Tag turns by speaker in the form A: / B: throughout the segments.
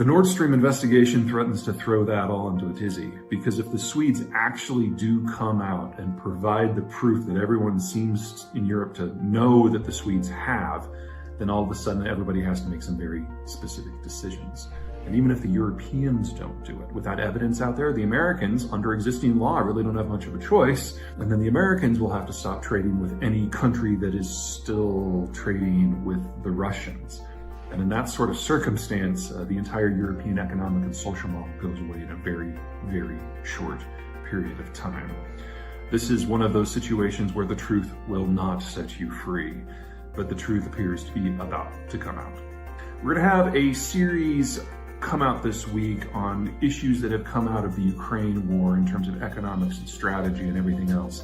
A: The Nord Stream investigation threatens to throw that all into a tizzy, because if the Swedes actually do come out and provide the proof that everyone seems in Europe to know that the Swedes have, then all of a sudden everybody has to make some very specific decisions. And even if the Europeans don't do it, without evidence out there, the Americans, under existing law, really don't have much of a choice. And then the Americans will have to stop trading with any country that is still trading with the Russians. And in that sort of circumstance, the entire European economic and social model goes away in a very, very short period of time. This is one of those situations where the truth will not set you free, but the truth appears to be about to come out. We're going to have a series come out this week on issues that have come out of the Ukraine war in terms of economics and strategy and everything else.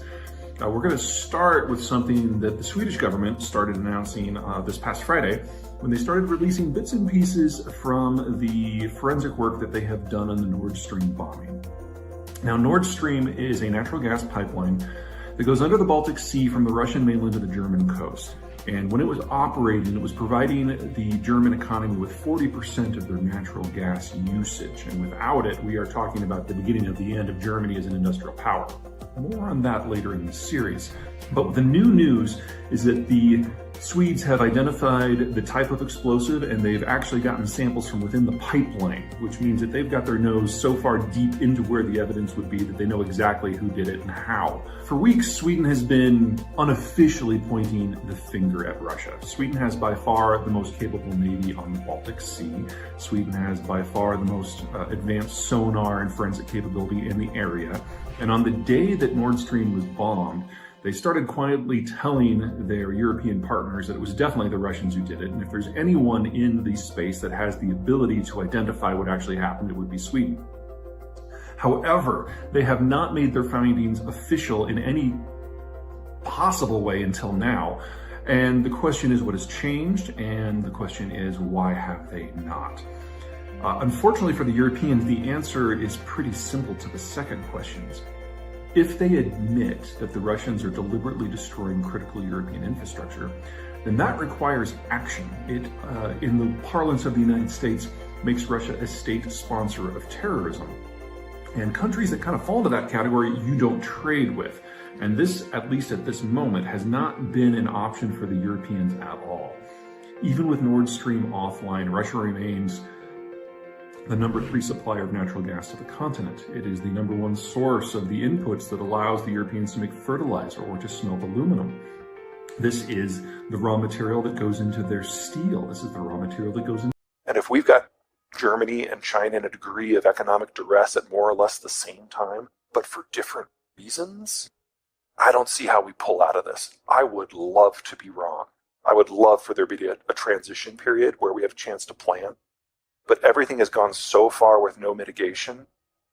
A: We're going to start with something that the Swedish government started announcing this past Friday, when they started releasing bits and pieces from the forensic work that they have done on the Nord Stream bombing. Now, Nord Stream is a natural gas pipeline that goes under the Baltic Sea from the Russian mainland to the German coast. And when it was operating, it was providing the German economy with 40% of their natural gas usage. And without it, we are talking about the beginning of the end of Germany as an industrial power. More on that later in the series. But the new news is that the Swedes have identified the type of explosive, and they've actually gotten samples from within the pipeline, which means that they've got their nose so far deep into where the evidence would be that they know exactly who did it and how. For weeks, Sweden has been unofficially pointing the finger at Russia. Sweden has by far the most capable navy on the Baltic Sea. Sweden has by far the most advanced sonar and forensic capability in the area. And on the day that Nord Stream was bombed, they started quietly telling their European partners that it was definitely the Russians who did it. And if there's anyone in the space that has the ability to identify what actually happened, it would be Sweden. However, they have not made their findings official in any possible way until now. And the question is, what has changed? And the question is, why have they not? Unfortunately for the Europeans, the answer is pretty simple to the second questions. If they admit that the Russians are deliberately destroying critical European infrastructure, then that requires action. It, in the parlance of the United States, makes Russia a state sponsor of terrorism. And countries that kind of fall into that category, you don't trade with. And this, at least at this moment, has not been an option for the Europeans at all. Even with Nord Stream offline, Russia remains the number 3 supplier of natural gas to the continent. It is the number 1 source of the inputs that allows the Europeans to make fertilizer or to smelt aluminum. This is the raw material that goes into their steel. This is the raw material that goes into...
B: And if we've got Germany and China in a degree of economic duress at more or less the same time, but for different reasons, I don't see how we pull out of this. I would love to be wrong. I would love for there to be a transition period where we have a chance to plan. But everything has gone so far with no mitigation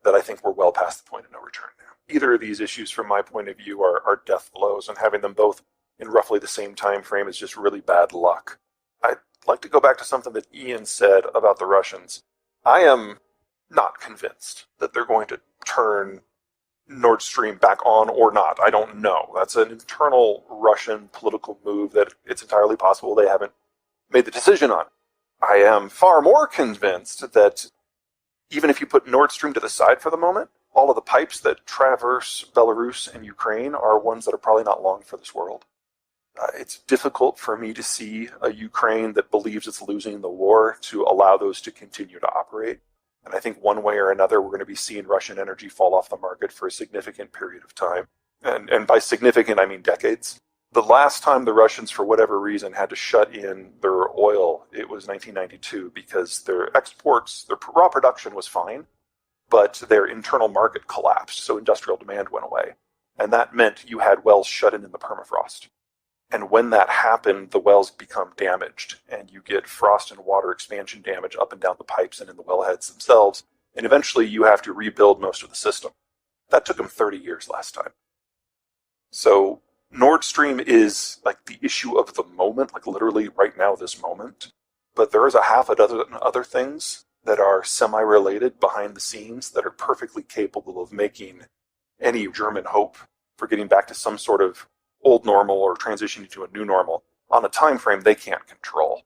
B: that I think we're well past the point of no return now. Either of these issues, from my point of view, are death blows, and having them both in roughly the same time frame is just really bad luck. I'd like to go back to something that Ian said about the Russians. I am not convinced that they're going to turn Nord Stream back on or not. I don't know. That's an internal Russian political move that it's entirely possible they haven't made the decision on. I am far more convinced that even if you put Nord Stream to the side for the moment, all of the pipes that traverse Belarus and Ukraine are ones that are probably not long for this world. It's difficult for me to see a Ukraine that believes it's losing the war to allow those to continue to operate. And I think one way or another, we're going to be seeing Russian energy fall off the market for a significant period of time. And by significant, I mean decades. The last time the Russians, for whatever reason, had to shut in their oil, it was 1992, because their exports, their raw production was fine, but their internal market collapsed, so industrial demand went away. And that meant you had wells shut in the permafrost. And when that happened, the wells become damaged, and you get frost and water expansion damage up and down the pipes and in the wellheads themselves, and eventually you have to rebuild most of the system. That took them 30 years last time. So Nord Stream is like the issue of the moment, like literally right now, this moment. But there is a half a dozen other things that are semi-related behind the scenes that are perfectly capable of making any German hope for getting back to some sort of old normal or transitioning to a new normal on a time frame they can't control.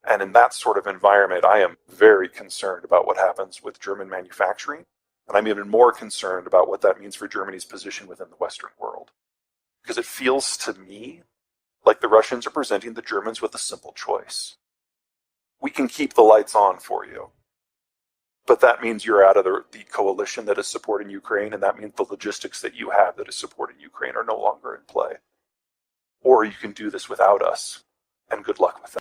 B: And in that sort of environment, I am very concerned about what happens with German manufacturing. And I'm even more concerned about what that means for Germany's position within the Western world. Because it feels to me like the Russians are presenting the Germans with a simple choice. We can keep the lights on for you, but that means you're out of the coalition that is supporting Ukraine, and that means the logistics that you have that is supporting Ukraine are no longer in play. Or you can do this without us, and good luck with that.